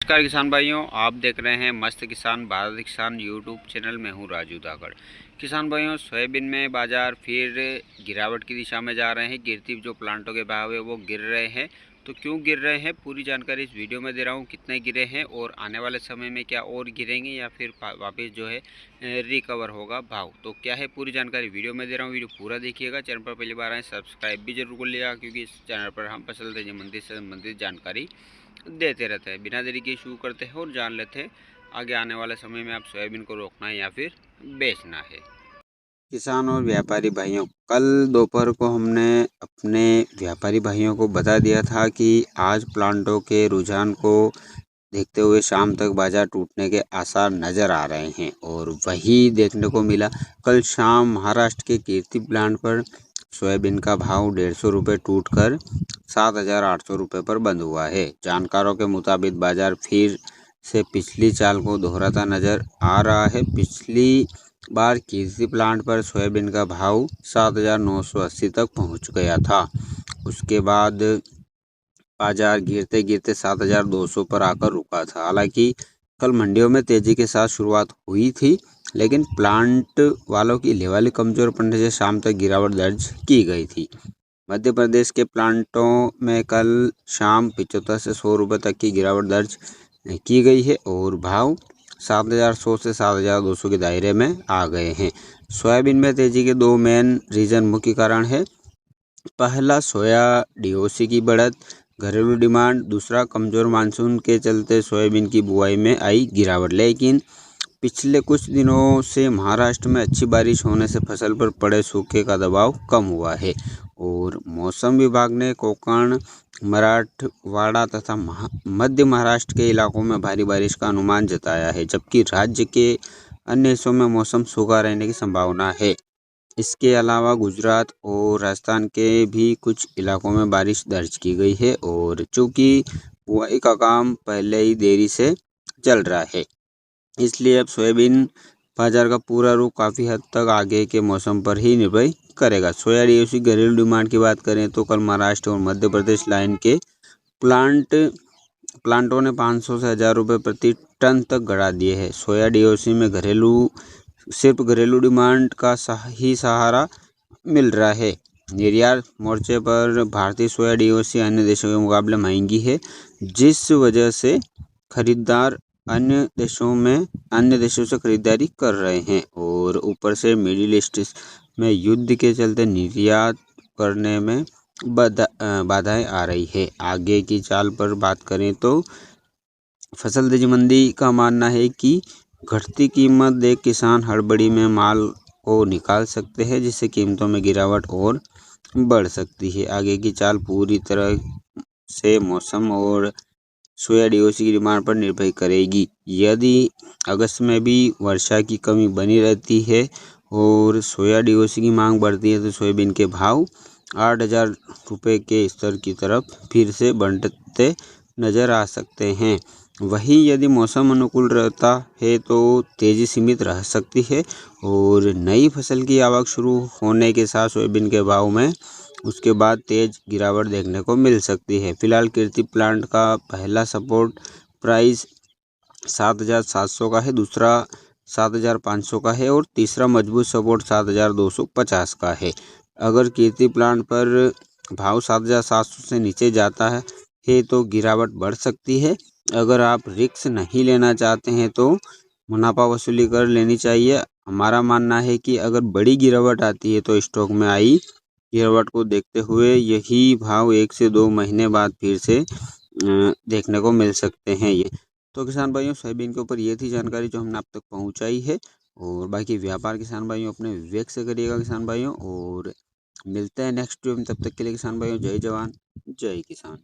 नमस्कार किसान भाइयों, आप देख रहे हैं मस्त किसान भारत किसान यूट्यूब चैनल में हूं राजू धाकड़। किसान भाइयों, सोयाबीन में बाजार फिर गिरावट की दिशा में जा रहे हैं। गिरती जो प्लांटों के भाव है वो गिर रहे हैं। तो क्यों गिर रहे हैं, पूरी जानकारी इस वीडियो में दे रहा हूं। कितने गिरे हैं और आने वाले समय में क्या और गिरेंगे या फिर वापस जो है रिकवर होगा भाव, तो क्या है पूरी जानकारी वीडियो में दे रहा हूँ। वीडियो पूरा देखिएगा। चैनल पर पहली बार आए सब्सक्राइब भी जरूर कर लिएगा, क्योंकि इस चैनल पर हम फसल तेजी मंडी से संबंधित जानकारी देते रहते हैं। बिना देरी के शुरू करते हैं और जान लेते हैं आगे आने वाले समय में आप सोयाबीन को रोकना है या फिर बेचना है। किसान और व्यापारी भाइयों, कल दोपहर को हमने अपने व्यापारी भाइयों को बता दिया था कि आज प्लांटों के रुझान को देखते हुए शाम तक बाजार टूटने के आसार नज़र आ रहे हैं और वही देखने को मिला। कल शाम महाराष्ट्र के कीर्ति प्लांट पर सोयाबीन का भाव 150 रुपये टूट कर 7,800 रुपये पर बंद हुआ है। जानकारों के मुताबिक बाजार फिर से पिछली चाल को दोहराता नजर आ रहा है। पिछली बार कीर्ति प्लांट पर सोयाबीन का भाव 7,980 तक पहुंच गया था। उसके बाद बाजार गिरते गिरते 7,200 पर आकर रुका था। हालांकि कल मंडियों में तेजी के साथ शुरुआत हुई थी, लेकिन प्लांट वालों की लेवाली कमजोर पड़ने से शाम तक गिरावट दर्ज की गई थी। मध्य प्रदेश के प्लांटों में कल शाम 75 से 100 रुपये तक की गिरावट दर्ज की गई है और भाव 7,100 से 7,200 के दायरे में आ गए हैं। सोयाबीन में तेजी के दो मेन रीजन मुख्य कारण है। पहला, सोया डीओसी की बढ़त, घरेलू डिमांड। दूसरा, कमजोर मानसून के चलते सोयाबीन की बुआई में आई गिरावट। लेकिन पिछले कुछ दिनों से महाराष्ट्र में अच्छी बारिश होने से फसल पर पड़े सूखे का दबाव कम हुआ है और मौसम विभाग ने कोंकण, मराठवाड़ा तथा मध्य महाराष्ट्र के इलाकों में भारी बारिश का अनुमान जताया है, जबकि राज्य के अन्य हिस्सों में मौसम सूखा रहने की संभावना है। इसके अलावा गुजरात और राजस्थान के भी कुछ इलाकों में बारिश दर्ज की गई है और चूंकि बुआई का काम पहले ही देरी से चल रहा है, इसलिए अब सोयाबीन बाजार का पूरा रुख काफ़ी हद तक आगे के मौसम पर ही निर्भर करेगा। सोया डीओसी घरेलू डिमांड की बात करें तो कल महाराष्ट्र और मध्य प्रदेश लाइन के प्लांटों ने 500 से 1,000 रुपये प्रति टन तक बढ़ा दिए हैं। सोया डीओसी में सिर्फ घरेलू डिमांड का ही सहारा मिल रहा है। निर्यात मोर्चे पर भारतीय सोया डीओसी अन्य देशों के मुकाबले महंगी है, जिस वजह से खरीदार अन्य देशों से खरीदारी कर रहे हैं और ऊपर से मिडिल ईस्ट में युद्ध के चलते निर्यात करने में बाधाएं आ रही है। आगे की चाल पर बात करें तो फसल तेजी मंडी का मानना है कि घटती कीमत देख किसान हड़बड़ी में माल को निकाल सकते हैं, जिससे कीमतों में गिरावट और बढ़ सकती है। आगे की चाल पूरी तरह से मौसम और सोया डीओसी की डिमांड पर निर्भर करेगी। यदि अगस्त में भी वर्षा की कमी बनी रहती है और सोया डीओसी की मांग बढ़ती है तो सोयाबीन के भाव 8,000 रुपये के स्तर की तरफ फिर से बढ़ते नज़र आ सकते हैं। वहीं यदि मौसम अनुकूल रहता है तो तेज़ी सीमित रह सकती है और नई फसल की आवक शुरू होने के साथ सोयाबीन के भाव में उसके बाद तेज गिरावट देखने को मिल सकती है। फिलहाल कीर्ति प्लांट का पहला सपोर्ट प्राइस 7,700 का है, दूसरा 7,500 का है और तीसरा मजबूत सपोर्ट 7,250 का है। अगर कीर्ति प्लांट पर भाव 7,700 से नीचे जाता है तो गिरावट बढ़ सकती है। अगर आप रिस्क नहीं लेना चाहते हैं तो मुनाफा वसूली कर लेनी चाहिए। हमारा मानना है कि अगर बड़ी गिरावट आती है तो स्टॉक में आई गिरावट को देखते हुए यही भाव 1 से 2 महीने बाद फिर से देखने को मिल सकते हैं। ये तो किसान भाइयों, सोयाबीन के ऊपर ये थी जानकारी जो हमने आप तक पहुंचाई है और बाकी व्यापार किसान भाइयों अपने विवेक से करिएगा किसान भाइयों, और मिलते हैं नेक्स्ट वीडियो में। तब तक के लिए किसान भाइयों, जय जवान जय किसान।